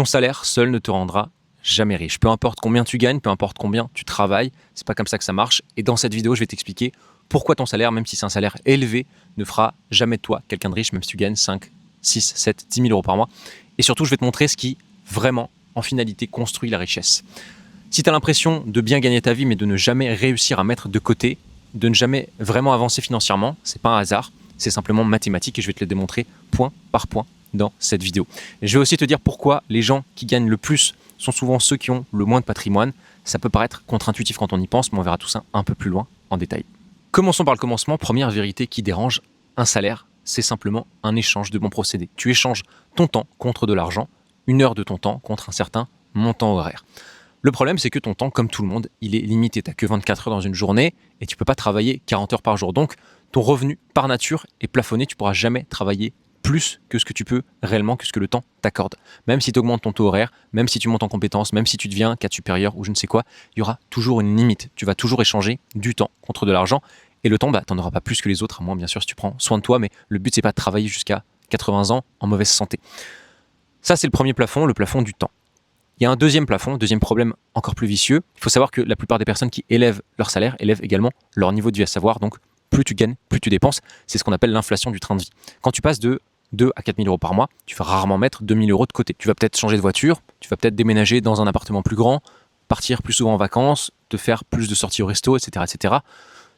Ton salaire seul ne te rendra jamais riche. Peu importe combien tu gagnes, peu importe combien tu travailles, c'est pas comme ça que ça marche. Et dans cette vidéo, je vais t'expliquer pourquoi ton salaire, même si c'est un salaire élevé, ne fera jamais de toi quelqu'un de riche, même si tu gagnes 5, 6, 7, 10 000 euros par mois. Et surtout, je vais te montrer ce qui vraiment, en finalité, construit la richesse. Si tu as l'impression de bien gagner ta vie, mais de ne jamais réussir à mettre de côté, de ne jamais vraiment avancer financièrement, c'est pas un hasard, c'est simplement mathématique et je vais te le démontrer point par point dans cette vidéo. Et je vais aussi te dire pourquoi les gens qui gagnent le plus sont souvent ceux qui ont le moins de patrimoine. Ça peut paraître contre-intuitif quand on y pense, mais on verra tout ça un peu plus loin en détail. Commençons par le commencement. Première vérité qui dérange, un salaire, c'est simplement un échange de bons procédés. Tu échanges ton temps contre de l'argent, 1 heure de ton temps contre un certain montant horaire. Le problème, c'est que ton temps, comme tout le monde, il est limité. Tu n'as que 24 heures dans une journée et tu ne peux pas travailler 40 heures par jour. Donc, ton revenu, par nature, est plafonné. Tu ne pourras jamais travailler plus que ce que tu peux réellement, que ce que le temps t'accorde. Même si tu augmentes ton taux horaire, même si tu montes en compétences, même si tu deviens cadre supérieur ou je ne sais quoi, il y aura toujours une limite. Tu vas toujours échanger du temps contre de l'argent. Et le temps, tu n'en auras pas plus que les autres, à moins bien sûr si tu prends soin de toi. Mais le but, c'est pas de travailler jusqu'à 80 ans en mauvaise santé. Ça, c'est le premier plafond, le plafond du temps. Il y a un deuxième plafond, deuxième problème encore plus vicieux. Il faut savoir que la plupart des personnes qui élèvent leur salaire élèvent également leur niveau de vie, à savoir donc plus tu gagnes, plus tu dépenses. C'est ce qu'on appelle l'inflation du train de vie. Quand tu passes de 2 à 4 000 euros par mois, tu vas rarement mettre 2 000 euros de côté. Tu vas peut-être changer de voiture, tu vas peut-être déménager dans un appartement plus grand, partir plus souvent en vacances, te faire plus de sorties au resto, etc., etc.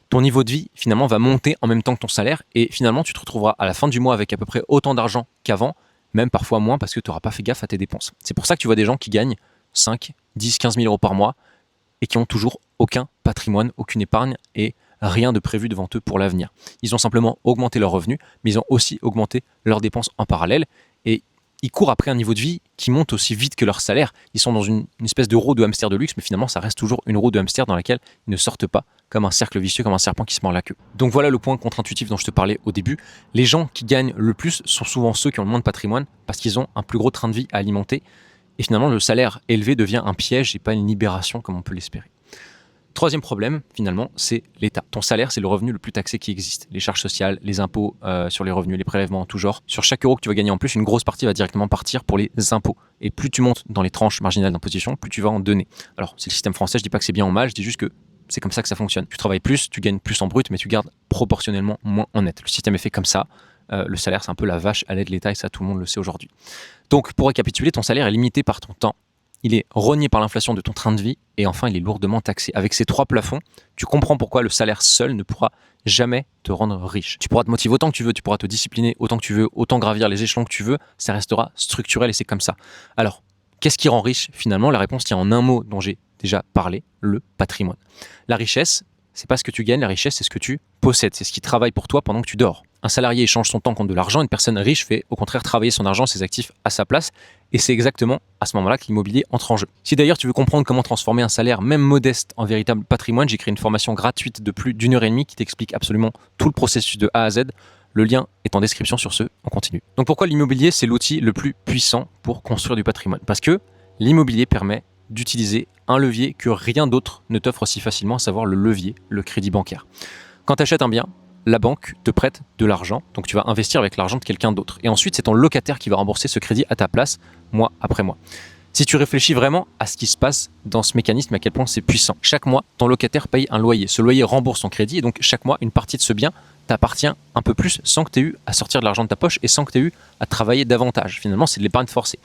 Ton niveau de vie, finalement, va monter en même temps que ton salaire et finalement, tu te retrouveras à la fin du mois avec à peu près autant d'argent qu'avant, même parfois moins parce que tu n'auras pas fait gaffe à tes dépenses. C'est pour ça que tu vois des gens qui gagnent 5, 10, 15 000 euros par mois et qui ont toujours aucun patrimoine, aucune épargne et rien de prévu devant eux pour l'avenir. Ils ont simplement augmenté leurs revenus, mais ils ont aussi augmenté leurs dépenses en parallèle et ils courent après un niveau de vie qui monte aussi vite que leur salaire. Ils sont dans une espèce de roue de hamster de luxe, mais finalement ça reste toujours une roue de hamster dans laquelle ils ne sortent pas comme un cercle vicieux, comme un serpent qui se mord la queue. Donc voilà le point contre-intuitif dont je te parlais au début. Les gens qui gagnent le plus sont souvent ceux qui ont le moins de patrimoine parce qu'ils ont un plus gros train de vie à alimenter. Et finalement, le salaire élevé devient un piège et pas une libération comme on peut l'espérer. Troisième problème, finalement, c'est l'État. Ton salaire, c'est le revenu le plus taxé qui existe. Les charges sociales, les impôts sur les revenus, les prélèvements en tout genre. Sur chaque euro que tu vas gagner en plus, une grosse partie va directement partir pour les impôts. Et plus tu montes dans les tranches marginales d'imposition, plus tu vas en donner. Alors, c'est le système français, je dis pas que c'est bien ou mal, je dis juste que c'est comme ça que ça fonctionne. Tu travailles plus, tu gagnes plus en brut, mais tu gardes proportionnellement moins en net. Le système est fait comme ça. Le salaire, c'est un peu la vache à lait de l'État et ça, tout le monde le sait aujourd'hui. Donc, pour récapituler, ton salaire est limité par ton temps. Il est rogné par l'inflation de ton train de vie et enfin, il est lourdement taxé. Avec ces 3 plafonds, tu comprends pourquoi le salaire seul ne pourra jamais te rendre riche. Tu pourras te motiver autant que tu veux, tu pourras te discipliner autant que tu veux, autant gravir les échelons que tu veux, ça restera structurel et c'est comme ça. Alors, qu'est-ce qui rend riche finalement? La réponse tient en un mot dont j'ai déjà parlé, le patrimoine. La richesse, c'est pas ce que tu gagnes, la richesse, c'est ce que tu possèdes, c'est ce qui travaille pour toi pendant que tu dors. Un salarié échange son temps contre de l'argent, une personne riche fait au contraire travailler son argent, ses actifs à sa place, et c'est exactement à ce moment-là que l'immobilier entre en jeu. Si d'ailleurs tu veux comprendre comment transformer un salaire, même modeste, en véritable patrimoine, j'ai créé une formation gratuite de plus d'1 heure et demie qui t'explique absolument tout le processus de A à Z. Le lien est en description sur ce, on continue. Donc pourquoi l'immobilier, c'est l'outil le plus puissant pour construire du patrimoine? Parce que l'immobilier permet d'utiliser un levier que rien d'autre ne t'offre aussi facilement, à savoir le levier, le crédit bancaire. Quand tu achètes un bien, la banque te prête de l'argent, donc tu vas investir avec l'argent de quelqu'un d'autre. Et ensuite, c'est ton locataire qui va rembourser ce crédit à ta place, mois après mois. Si tu réfléchis vraiment à ce qui se passe dans ce mécanisme, à quel point c'est puissant. Chaque mois, ton locataire paye un loyer. Ce loyer rembourse son crédit et donc chaque mois, une partie de ce bien t'appartient un peu plus sans que tu aies eu à sortir de l'argent de ta poche et sans que tu aies eu à travailler davantage. Finalement, c'est de l'épargne forcée.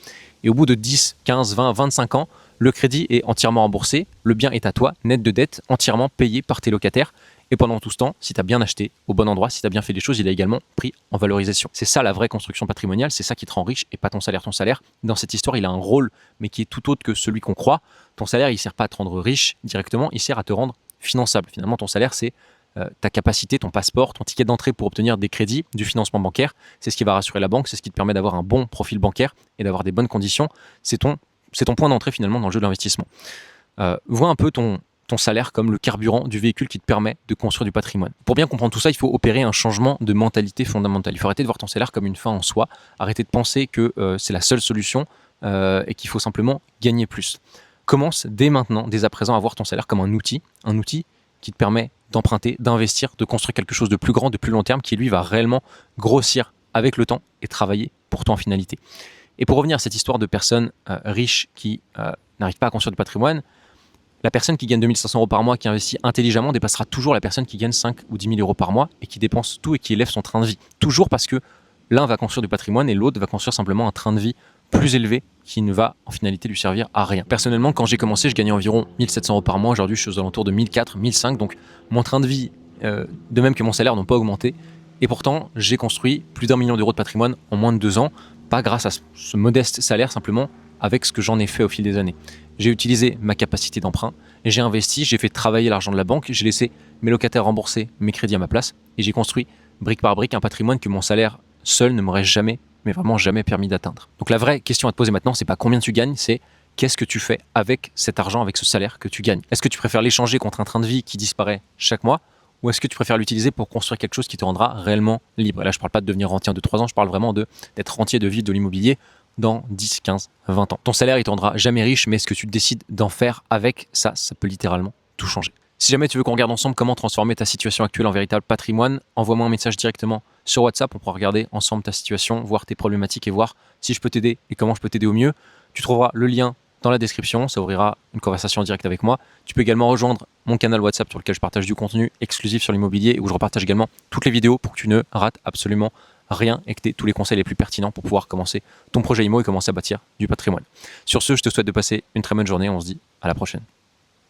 Et au bout de 10, 15, 20, 25 ans, le crédit est entièrement remboursé, le bien est à toi, net de dette, entièrement payé par tes locataires. Et pendant tout ce temps, si tu as bien acheté au bon endroit, si tu as bien fait les choses, il a également pris en valorisation. C'est ça la vraie construction patrimoniale, c'est ça qui te rend riche et pas ton salaire. Ton salaire, dans cette histoire, il a un rôle, mais qui est tout autre que celui qu'on croit. Ton salaire, il ne sert pas à te rendre riche directement, il sert à te rendre finançable. Finalement, ton salaire, c'est ta capacité, ton passeport, ton ticket d'entrée pour obtenir des crédits, du financement bancaire. C'est ce qui va rassurer la banque, c'est ce qui te permet d'avoir un bon profil bancaire et d'avoir des bonnes conditions. C'est ton point d'entrée finalement dans le jeu de l'investissement. Vois un peu ton salaire comme le carburant du véhicule qui te permet de construire du patrimoine. Pour bien comprendre tout ça, il faut opérer un changement de mentalité fondamentale. Il faut arrêter de voir ton salaire comme une fin en soi, arrêter de penser que c'est la seule solution et qu'il faut simplement gagner plus. Commence dès maintenant, dès à présent, à voir ton salaire comme un outil qui te permet d'emprunter, d'investir, de construire quelque chose de plus grand, de plus long terme, qui lui va réellement grossir avec le temps et travailler pour toi en finalité. Et pour revenir à cette histoire de personnes riches qui n'arrivent pas à construire du patrimoine, la personne qui gagne 2 500 € par mois, qui investit intelligemment, dépassera toujours la personne qui gagne 5 ou 10 000 € par mois et qui dépense tout et qui élève son train de vie. Toujours parce que l'un va construire du patrimoine et l'autre va construire simplement un train de vie plus élevé qui ne va en finalité lui servir à rien. Personnellement, quand j'ai commencé, je gagnais environ 1 700 € par mois. Aujourd'hui, je suis aux alentours de 1 400, 1 500. Donc mon train de vie, de même que mon salaire, n'ont pas augmenté. Et pourtant, j'ai construit plus d'1 million d'euros de patrimoine en moins de 2 ans. Pas grâce à ce modeste salaire, simplement avec ce que j'en ai fait au fil des années. J'ai utilisé ma capacité d'emprunt, j'ai investi, j'ai fait travailler l'argent de la banque, j'ai laissé mes locataires rembourser mes crédits à ma place et j'ai construit brique par brique un patrimoine que mon salaire seul ne m'aurait jamais, mais vraiment jamais permis d'atteindre. Donc la vraie question à te poser maintenant, c'est pas combien tu gagnes, c'est qu'est-ce que tu fais avec cet argent, avec ce salaire que tu gagnes. Est-ce que tu préfères l'échanger contre un train de vie qui disparaît chaque mois, ou est-ce que tu préfères l'utiliser pour construire quelque chose qui te rendra réellement libre? Et là, je ne parle pas de devenir rentier en 2-3 ans, je parle vraiment d'être rentier, de vivre de l'immobilier dans 10, 15, 20 ans. Ton salaire, il ne te rendra jamais riche, mais ce que tu décides d'en faire avec ça peut littéralement tout changer. Si jamais tu veux qu'on regarde ensemble comment transformer ta situation actuelle en véritable patrimoine, envoie-moi un message directement sur WhatsApp. On pourra regarder ensemble ta situation, voir tes problématiques et voir si je peux t'aider et comment je peux t'aider au mieux. Tu trouveras le lien dans la description, ça ouvrira une conversation directe avec moi. Tu peux également rejoindre mon canal WhatsApp sur lequel je partage du contenu exclusif sur l'immobilier et où je repartage également toutes les vidéos pour que tu ne rates absolument rien et que tu aies tous les conseils les plus pertinents pour pouvoir commencer ton projet IMO et commencer à bâtir du patrimoine. Sur ce, je te souhaite de passer une très bonne journée. On se dit à la prochaine.